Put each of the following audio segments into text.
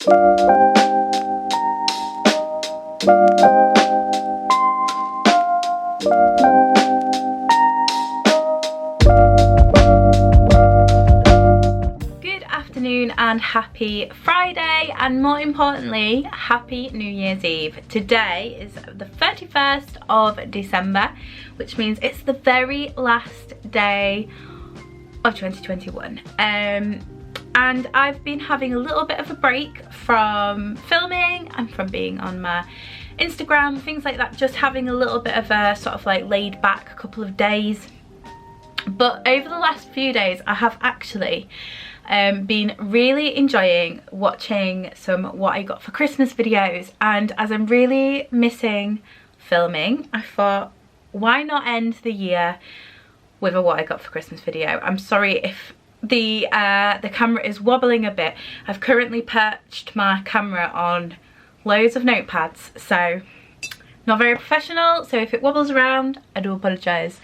And happy Friday, and more importantly, happy New Year's Eve. Today is the 31st of December, which means it's the very last day of 2021. And I've been having a little bit of a break from filming and from being on my Instagram, things like that, just having a little bit of a sort of like laid back couple of days. But over the last few days I have actually been really enjoying watching some what I got for Christmas videos, and as I'm really missing filming, I thought, why not end the year with a what I got for Christmas video. I'm sorry if the camera is wobbling a bit. I've currently perched my camera on loads of notepads, so not very professional, so if it wobbles around, I do apologise.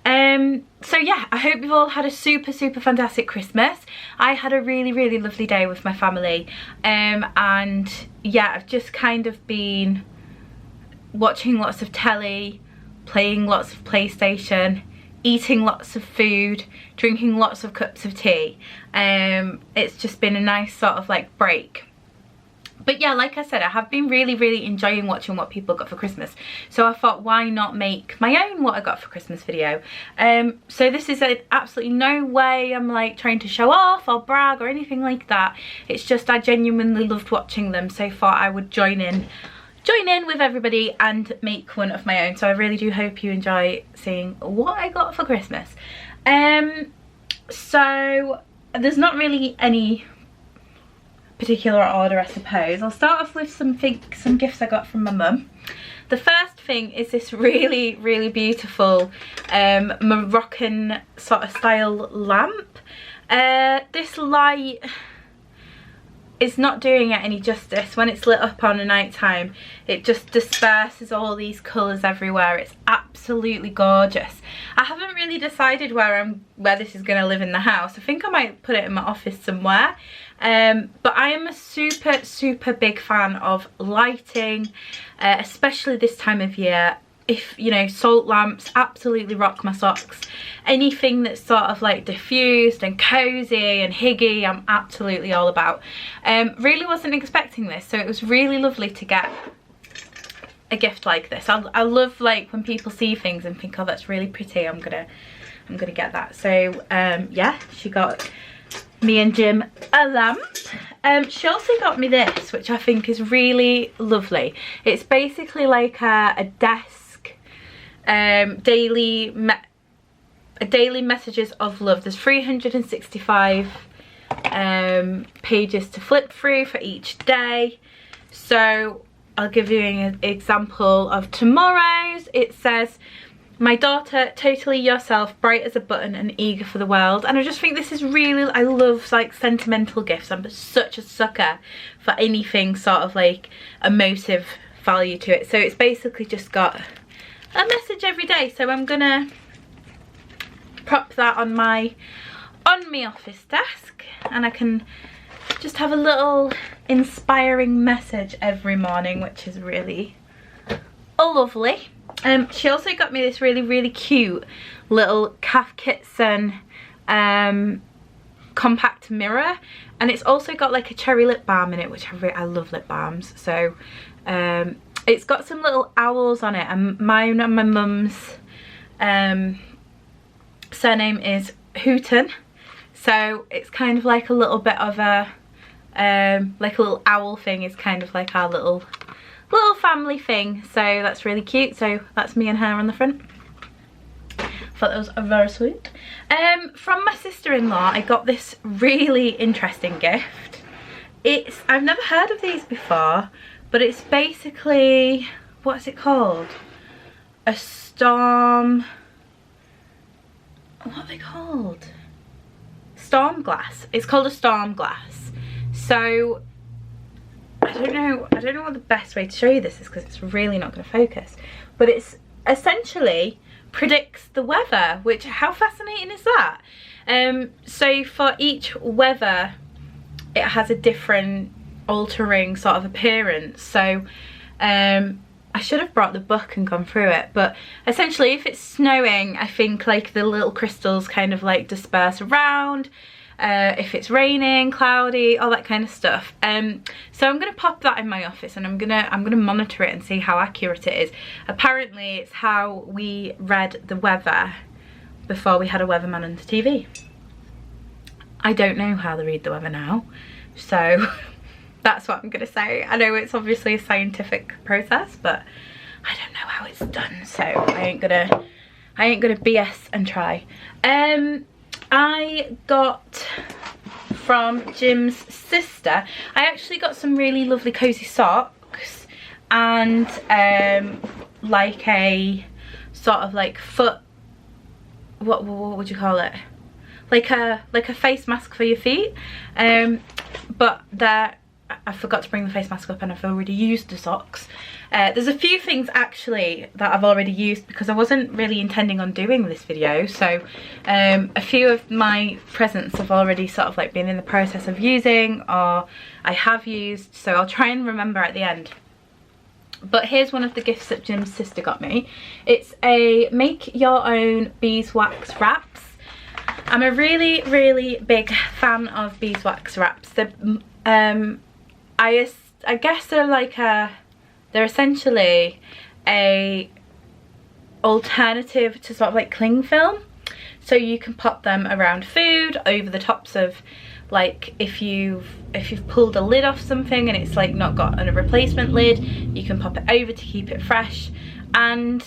So yeah, I hope you've all had a super fantastic Christmas. I had a really lovely day with my family, and yeah, I've just kind of been watching lots of telly, playing lots of PlayStation, eating lots of food, drinking lots of cups of tea. It's just been a nice sort of like break. But yeah, like I said, I have been really enjoying watching what people got for Christmas. So I thought, why not make my own what I got for Christmas video? So this is absolutely no way I'm like trying to show off or brag or anything like that. It's just I genuinely loved watching them, so thought I would join in with everybody and make one of my own. So I really do hope you enjoy seeing what I got for Christmas. So there's not really any particular order, I suppose. I'll start off with some gifts I got from my mum. The first thing is this really beautiful Moroccan sort of style lamp. This light is not doing it any justice. When it's lit up on a night time, it just disperses all these colours everywhere. It's absolutely gorgeous. I haven't really decided where this is going to live in the house. I think I might put it in my office somewhere. But I am a super big fan of lighting, especially this time of year. If you know, salt lamps absolutely rock my socks. Anything that's sort of like diffused and cozy and higgy, I'm absolutely all about. Really wasn't expecting this, so it was really lovely to get a gift like this. I love like when people see things and think, oh, that's really pretty, I'm gonna get that. So yeah, she got me and Jim a lamp. She also got me this, which I think is really lovely. It's basically like a desk daily messages of love. There's 365 pages to flip through for each day. So I'll give you an example of tomorrow's. It says, "My daughter, totally yourself, bright as a button and eager for the world." And I just think this is really, I love like sentimental gifts. I'm such a sucker for anything sort of like emotive value to it. So it's basically just got a message every day. So I'm gonna prop that on my office desk, and I can just have a little inspiring message every morning, which is really lovely. She also got me this really cute little Kitson compact mirror, and it's also got like a cherry lip balm in it, which I love lip balms. So it's got some little owls on it, and mine and my mum's surname is Hooten, so it's kind of like a little bit of a like a little owl thing is kind of like our little family thing. So that's really cute. So that's me and her on the front. Thought that was very sweet. From my sister-in-law, I got this really interesting gift. I've never heard of these before, but it's basically, what's it called? A storm, what are they called? Storm glass. It's called a storm glass. So I don't know what the best way to show you this is, because it's really not going to focus, but it's essentially predicts the weather, which, how fascinating is that? So for each weather it has a different altering sort of appearance. So I should have brought the book and gone through it, but essentially if it's snowing, I think like the little crystals kind of like disperse around. If it's raining, cloudy, all that kind of stuff. So I'm gonna pop that in my office, and I'm gonna monitor it and see how accurate it is. Apparently it's how we read the weather before we had a weatherman on the TV. I don't know how they read the weather now, so that's what I'm gonna say. I know it's obviously a scientific process, but I don't know how it's done, so I ain't gonna BS and try. I got from Jim's sister, I actually got some really lovely cozy socks and like a sort of like foot, what would you call it? Like a face mask for your feet. But I forgot to bring the face mask up, and I've already used the socks. There's a few things actually that I've already used because I wasn't really intending on doing this video. So a few of my presents have already sort of like been in the process of using, or I have used, so I'll try and remember at the end. But here's one of the gifts that Jim's sister got me. It's a make your own beeswax wraps. I'm a really, really big fan of beeswax wraps. I guess they're essentially a alternative to sort of like cling film. So you can pop them around food, over the tops of, like if you've pulled a lid off something and it's like not got a replacement lid, you can pop it over to keep it fresh. And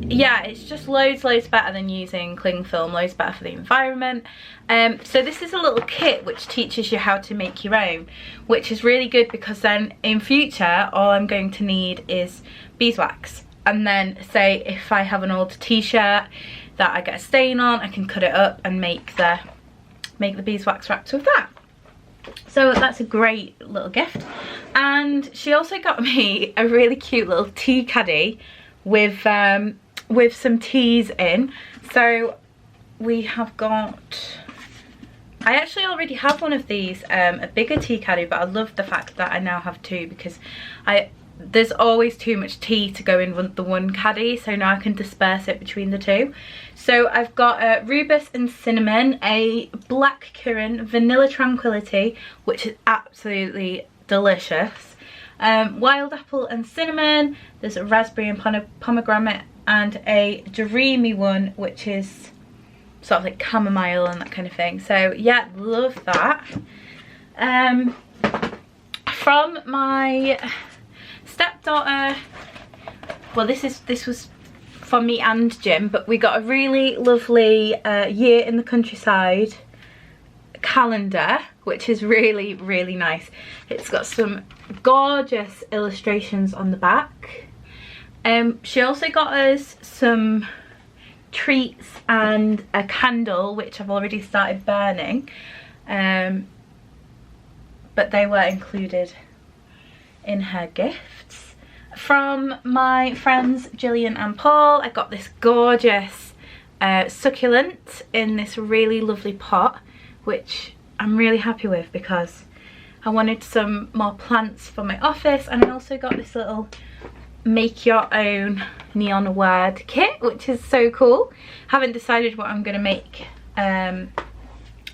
yeah, it's just loads better than using cling film, loads better for the environment. So this is a little kit which teaches you how to make your own, which is really good because then in future all I'm going to need is beeswax. And then say if I have an old t-shirt that I get a stain on, I can cut it up and make the beeswax wraps with that. So that's a great little gift. And she also got me a really cute little tea caddy with some teas in. So we have got, I actually already have one of these, a bigger tea caddy, but I love the fact that I now have two because there's always too much tea to go in the one caddy, so now I can disperse it between the two. So I've got a rhubarb and cinnamon, a black currant, vanilla tranquility, which is absolutely delicious, wild apple and cinnamon, there's a raspberry and pomegranate, and a dreamy one which is sort of like chamomile and that kind of thing. So yeah, love that. From my stepdaughter, well this was for me and Jim, but we got a really lovely year in the countryside calendar, which is really nice. It's got some gorgeous illustrations on the back. She also got us some treats and a candle which I've already started burning, but they were included in her gifts. From my friends Gillian and Paul, I got this gorgeous succulent in this really lovely pot, which I'm really happy with because I wanted some more plants for my office. And I also got this little make your own neon word kit, which is so cool. Haven't decided what I'm going to make,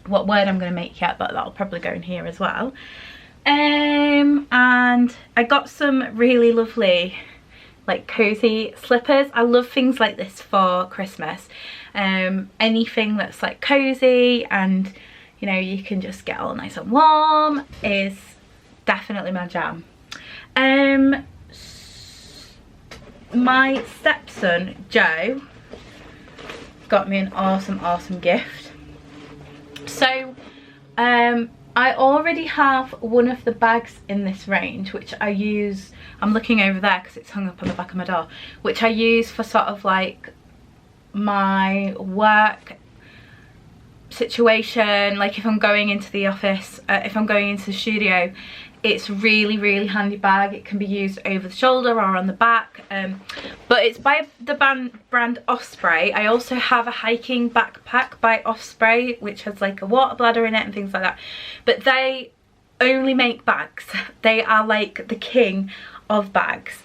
what word I'm going to make yet, but that'll probably go in here as well. And I got some really lovely like cozy slippers. I love things like this for Christmas. Anything that's like cozy and you know you can just get all nice and warm is definitely my jam. My stepson Joe got me an awesome gift. So I already have one of the bags in this range which I use, I'm looking over there because it's hung up on the back of my door, which I use for sort of like my work situation, like if I'm going into the office, if I'm going into the studio. It's really handy bag. It can be used over the shoulder or on the back, but it's by the brand Osprey. I also have a hiking backpack by Osprey which has like a water bladder in it and things like that, but they only make bags. They are like the king of bags.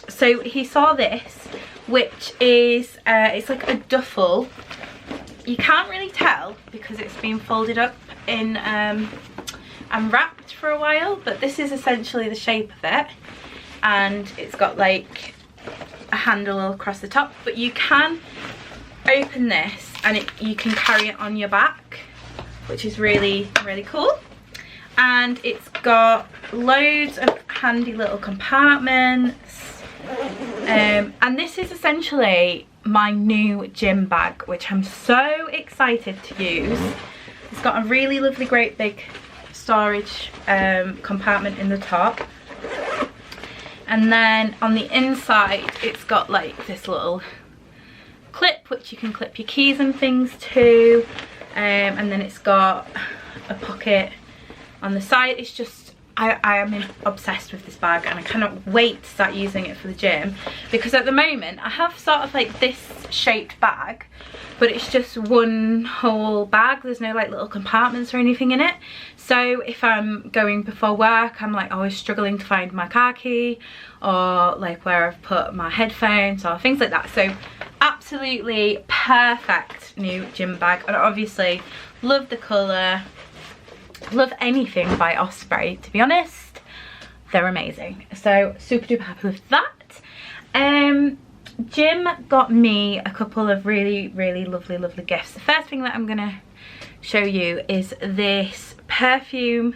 So he saw this, which is it's like a duffel. You can't really tell because it's been folded up in and wrapped for a while, but this is essentially the shape of it, and it's got like a handle across the top, but you can open this and you can carry it on your back, which is really cool. And it's got loads of handy little compartments, and this is essentially my new gym bag, which I'm so excited to use. It's got a really lovely great big storage compartment in the top, and then on the inside it's got like this little clip which you can clip your keys and things to, and then it's got a pocket on the side. It's just, I am obsessed with this bag, and I cannot wait to start using it for the gym, because at the moment I have sort of like this shaped bag, but it's just one whole bag. There's no like little compartments or anything in it. So if I'm going before work, I'm like always struggling to find my car key, or like where I've put my headphones or things like that. So absolutely perfect new gym bag, and obviously love the colour. Love anything by Osprey, to be honest. They're amazing. So super duper happy with that. Jim got me a couple of really lovely gifts. The first thing that I'm gonna show you is this perfume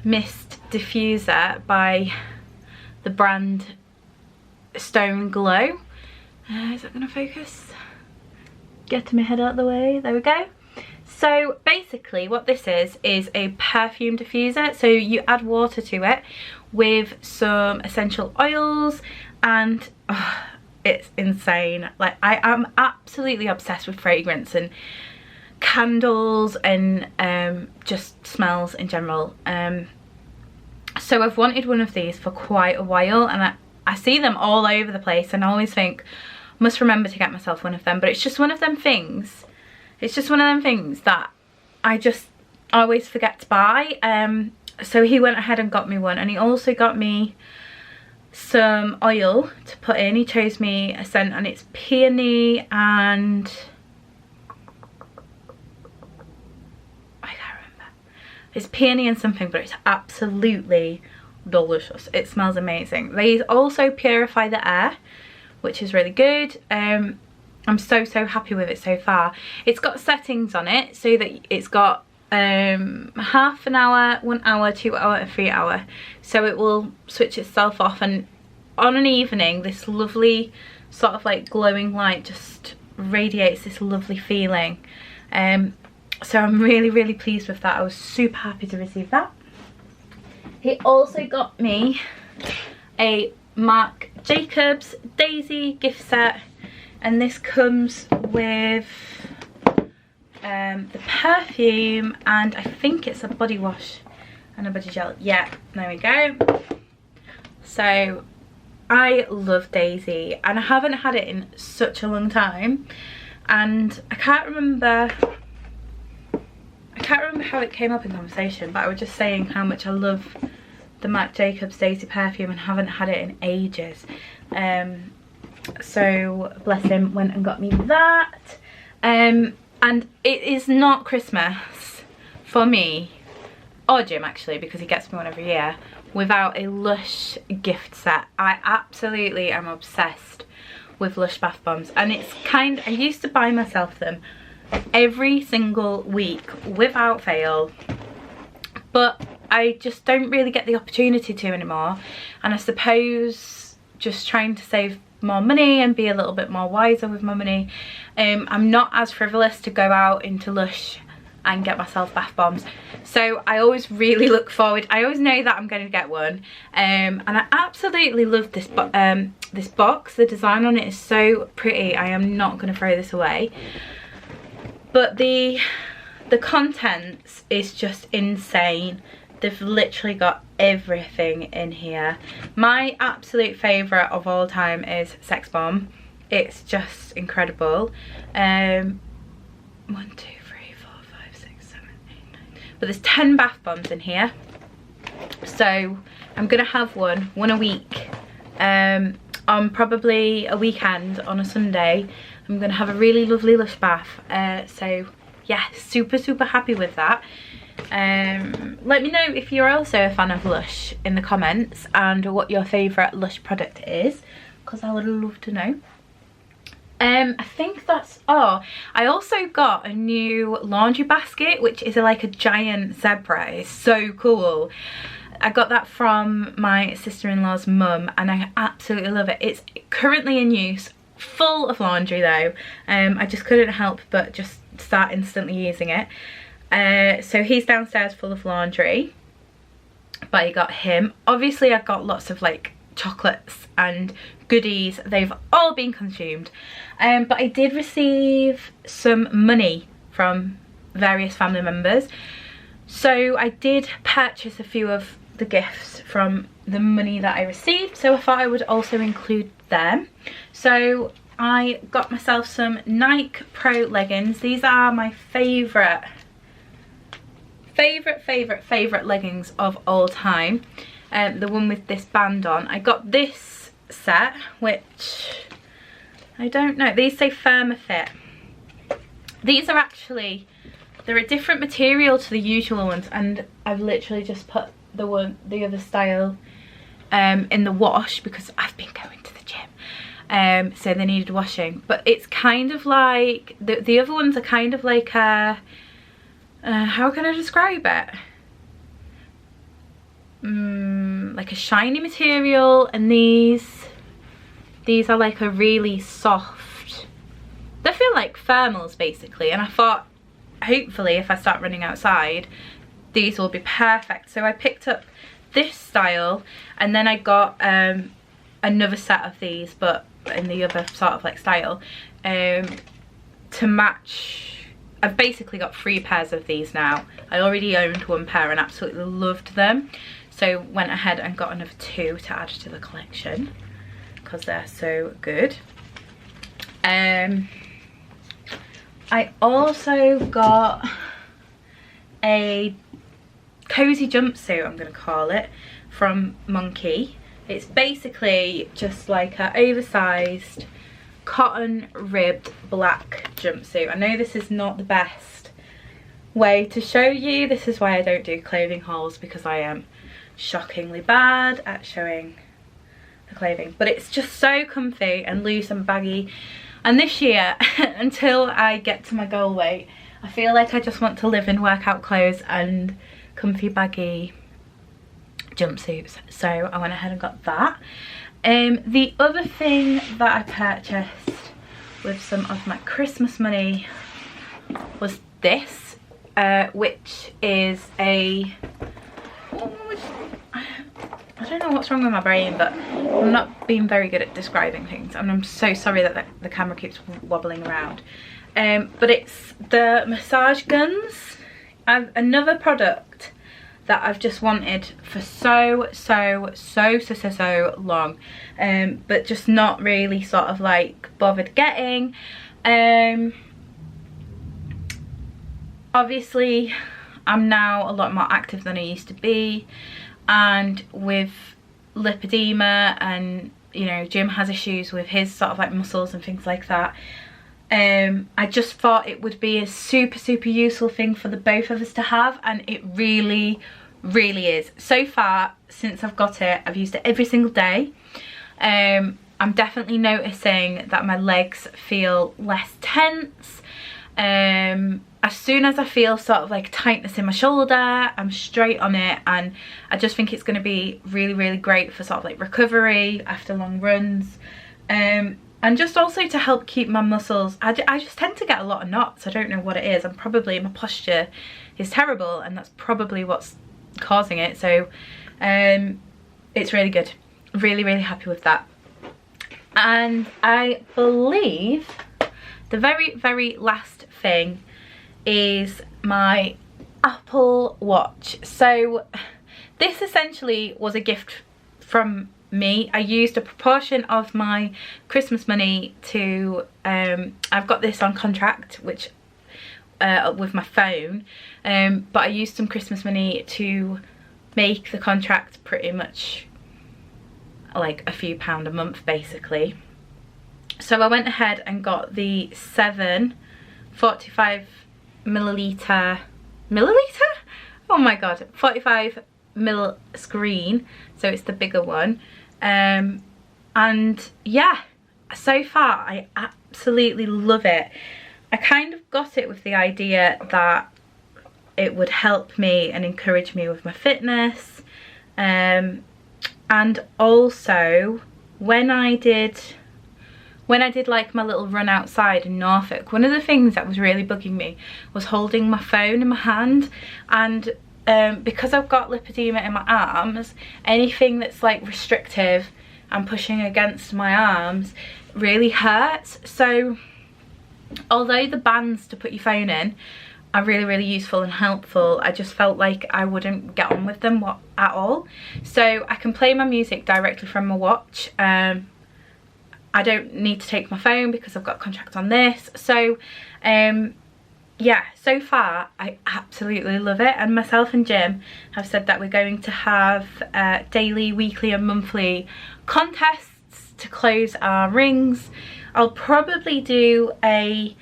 mist diffuser by the brand Stone Glow. Is that gonna focus? Get my head out of the way. There we go. So basically what this is a perfume diffuser. So you add water to it with some essential oils, and it's insane. Like, I am absolutely obsessed with fragrance and candles and just smells in general. So I've wanted one of these for quite a while, and I see them all over the place, and I always think, must remember to get myself one of them. But it's just one of them things. It's just one of them things that I just always forget to buy. So he went ahead and got me one, and he also got me some oil to put in. He chose me a scent, and it's peony and I can't remember. It's peony and something, but it's absolutely delicious. It smells amazing. They also purify the air, which is really good. I'm so happy with it so far. It's got settings on it, so that it's got half an hour, 1 hour, 2 hour and 3 hour. So it will switch itself off, and on an evening this lovely sort of like glowing light just radiates this lovely feeling. So I'm really pleased with that. I was super happy to receive that. He also got me a Marc Jacobs Daisy gift set, and this comes with the perfume, and I think it's a body wash and a body gel. Yeah, there we go. So I love Daisy, and I haven't had it in such a long time, and I can't remember how it came up in conversation, but I was just saying how much I love the Marc Jacobs Daisy perfume and haven't had it in ages. So bless him, went and got me that. And it is not Christmas for me or Jim, actually, because he gets me one every year, without a Lush gift set. I absolutely am obsessed with Lush bath bombs, and it's I used to buy myself them every single week without fail, but I just don't really get the opportunity to anymore. And I suppose just trying to save more money and be a little bit more wiser with my money, I'm not as frivolous to go out into Lush and get myself bath bombs. So I always really look forward, I always know that I'm going to get one, and I absolutely love this this box. The design on it is so pretty. I am not going to throw this away, but the contents is just insane. They've literally got everything in here. My absolute favourite of all time is Sex Bomb. It's just incredible. 1, 2, 3, 4, 5, 6, 7, 8, 9. But there's 10 bath bombs in here. So I'm gonna have one a week. On probably a weekend on a Sunday, I'm gonna have a really lovely Lush bath. So yeah, super happy with that. Let me know if you're also a fan of Lush in the comments and what your favourite Lush product is, because I would love to know. I think that's all. I also got a new laundry basket, which is like a giant zebra. It's so cool. I got that from my sister-in-law's mum and I absolutely love it. It's currently in use, full of laundry though. I just couldn't help but just start instantly using it. So he's downstairs full of laundry, but I got him. Obviously I got lots of like chocolates and goodies. They've all been consumed. But I did receive some money from various family members. So I did purchase a few of the gifts from the money that I received, so I thought I would also include them. So I got myself some Nike Pro leggings. These are my favorite leggings of all time. The one with this band on. I got this set, which I don't know, these say Firmer Fit. These are actually, they're a different material to the usual ones, and I've literally just put the other style in the wash because I've been going to the gym, so they needed washing. But it's kind of like the other ones are kind of like a how can I describe it, like a shiny material, and these are like a really soft, they feel like thermals basically. And I thought hopefully if I start running outside these will be perfect. So I picked up this style, and then I got another set of these but in the other sort of like style to match. I've basically got 3 pairs of these now. I already owned 1 pair and absolutely loved them, so went ahead and got another 2 to add to the collection because they're so good. I also got a cozy jumpsuit, I'm gonna call it, from Monkey. It's basically just like an oversized cotton ribbed black jumpsuit. I know this is not the best way to show you. This is why I don't do clothing hauls, because I am shockingly bad at showing the clothing. But it's just so comfy and loose and baggy. And this year, until I get to my goal weight, I feel like I just want to live in workout clothes and comfy baggy jumpsuits. So I went ahead and got that. The other thing that I purchased with some of my Christmas money was this, which is a, I don't know what's wrong with my brain, but I'm not being very good at describing things, and I'm so sorry that the camera keeps wobbling around. But it's the massage guns. Another product that I've just wanted for so long, but just not really sort of like bothered getting. Obviously I'm now a lot more active than I used to be, and with lipedema, and you know, Jim has issues with his sort of like muscles and things like that. I just thought it would be a super useful thing for the both of us to have, and it really is. So far since I've got it, I've used it every single day. I'm definitely noticing that my legs feel less tense. As soon as I feel sort of like tightness in my shoulder, I'm straight on it, and I just think it's going to be really great for sort of like recovery after long runs. And just also to help keep my muscles. I just tend to get a lot of knots. I don't know what it is. My posture is terrible, and that's probably what's causing it. So it's really good. Really happy with that. And I believe the very last thing is my Apple Watch. So this essentially was a gift from me. I used a proportion of my Christmas money to I've got this on contract, which with my phone, but I used some Christmas money to make the contract pretty much like a few £1 a month basically. So I went ahead and got the 7 45 milliliter, oh my god, 45 mil screen, so it's the bigger one. And yeah, so far I absolutely love it. I kind of got it with the idea that it would help me and encourage me with my fitness, and also when I did like my little run outside in Norfolk, one of the things that was really bugging me was holding my phone in my hand. And because I've got lipedema in my arms, anything that's like restrictive and pushing against my arms really hurts. So although the bands to put your phone in are really, really useful and helpful, I just felt like I wouldn't get on with them at all. So I can play my music directly from my watch. I don't need to take my phone because I've got contract on this. So yeah, so far I absolutely love it, and myself and Jim have said that we're going to have daily, weekly and monthly contests to close our rings. I'll probably do a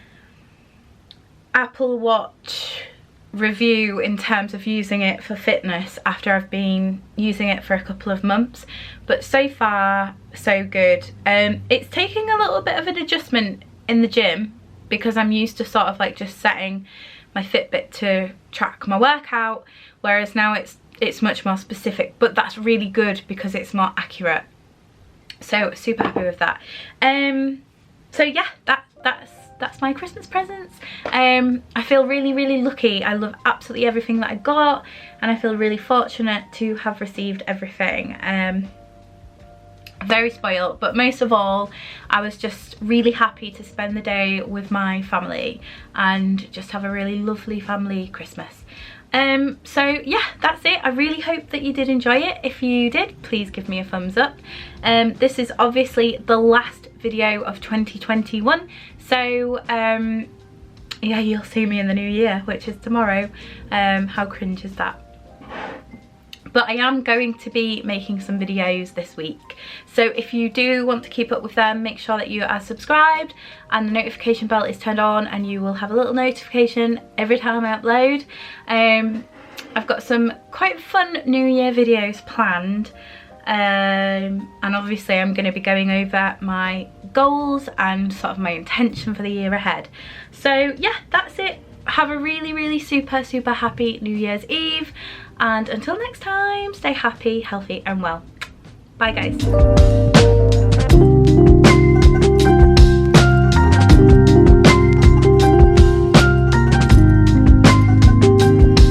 Apple Watch review in terms of using it for fitness after I've been using it for a couple of months, but so far so good. It's taking a little bit of an adjustment in the gym because I'm used to sort of like just setting my Fitbit to track my workout, whereas now it's much more specific, but that's really good because it's more accurate. So super happy with that. So yeah, that's my Christmas presents. I feel really, really lucky. I love absolutely everything that I got, and I feel really fortunate to have received everything. Very spoiled, but most of all I was just really happy to spend the day with my family and just have a really lovely family Christmas. So yeah, that's it. I really hope that you did enjoy it. If you did, please give me a thumbs up. This is obviously the last video of 2021, so yeah, you'll see me in the new year, which is tomorrow. How cringe is that? But I am going to be making some videos this week, so if you do want to keep up with them, make sure that you are subscribed and the notification bell is turned on, and you will have a little notification every time I upload. I've got some quite fun New Year videos planned, and obviously I'm going to be going over my goals and sort of my intention for the year ahead. So yeah, that's it. Have a really, really super happy New Year's Eve, and until next time, stay happy, healthy and well. Bye guys.